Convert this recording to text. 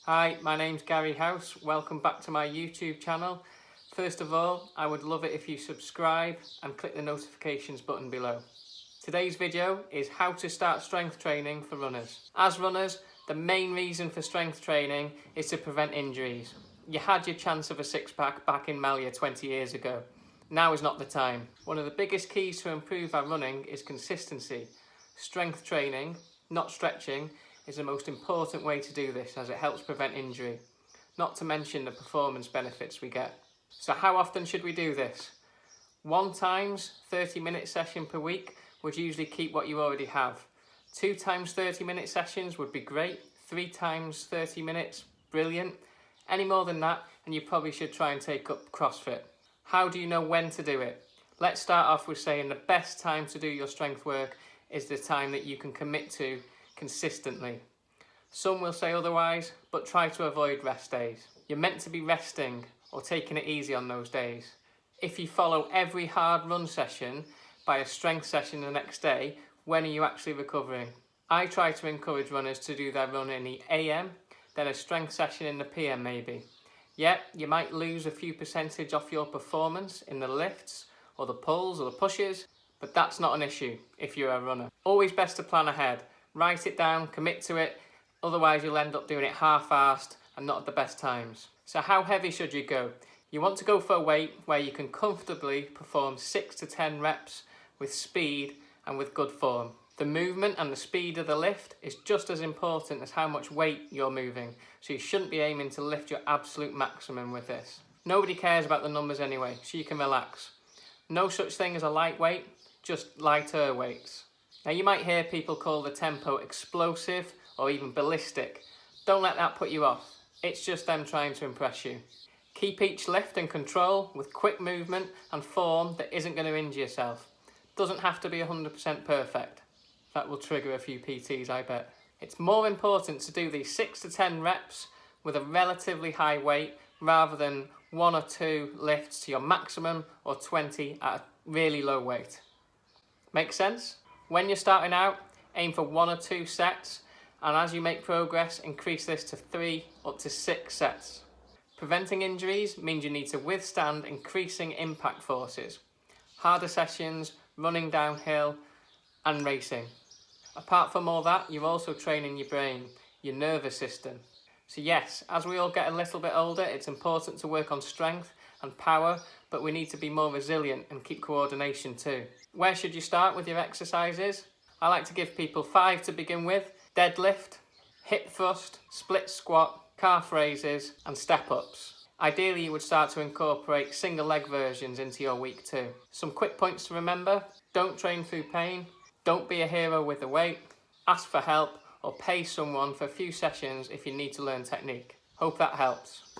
Hi, my name's Gary House. Welcome back to my YouTube channel. First of all, I would love it if you subscribe and click the notifications button below. Today's video is how to start strength training for runners. As runners, the main reason for strength training is to prevent injuries. You had your chance of a six-pack back in Malia 20 years ago. Now is not the time. One of the biggest keys to improve our running is consistency. Strength training, not stretching, is the most important way to do this as it helps prevent injury, not to mention the performance benefits we get. So how often should we do this? 1 times 30-minute session per week would usually keep what you already have. 2 times 30-minute sessions would be great. 3 times 30 minutes, brilliant. Any more than that and you probably should try and take up CrossFit. How do you know when to do it? Let's start off with saying the best time to do your strength work is the time that you can commit to consistently. Some will say otherwise, but try to avoid rest days. You're meant to be resting or taking it easy on those days. If you follow every hard run session by a strength session the next day, when are you actually recovering? I try to encourage runners to do their run in the AM, then a strength session in the PM maybe. Yeah, you might lose a few percentage off your performance in the lifts or the pulls or the pushes, but that's not an issue if you're a runner. Always best to plan ahead. Write it down, commit to it, otherwise you'll end up doing it half-assed and not at the best times. So how heavy should you go? You want to go for a weight where you can comfortably perform 6 to 10 reps with speed and with good form. The movement and the speed of the lift is just as important as how much weight you're moving, so you shouldn't be aiming to lift your absolute maximum with this. Nobody cares about the numbers anyway, so you can relax. No such thing as a lightweight, just lighter weights. Now you might hear people call the tempo explosive or even ballistic. Don't let that put you off. It's just them trying to impress you. Keep each lift in control with quick movement and form that isn't going to injure yourself. Doesn't have to be 100% perfect. That will trigger a few PTs, I bet. It's more important to do these 6 to 10 reps with a relatively high weight rather than 1 or 2 lifts to your maximum or 20 at a really low weight. Make sense? When you're starting out, aim for 1 or 2 sets, and as you make progress, increase this to 3 up to 6 sets. Preventing injuries means you need to withstand increasing impact forces, harder sessions, running downhill, and racing. Apart from all that, you're also training your brain, your nervous system. So yes, as we all get a little bit older, it's important to work on strength and power, but we need to be more resilient and keep coordination too. Where should you start with your exercises? I like to give people 5 to begin with: deadlift, hip thrust, split squat, calf raises, and step ups. Ideally, you would start to incorporate single leg versions into your week too. Some quick points to remember: don't train through pain, don't be a hero with the weight, ask for help, or pay someone for a few sessions if you need to learn technique. Hope that helps.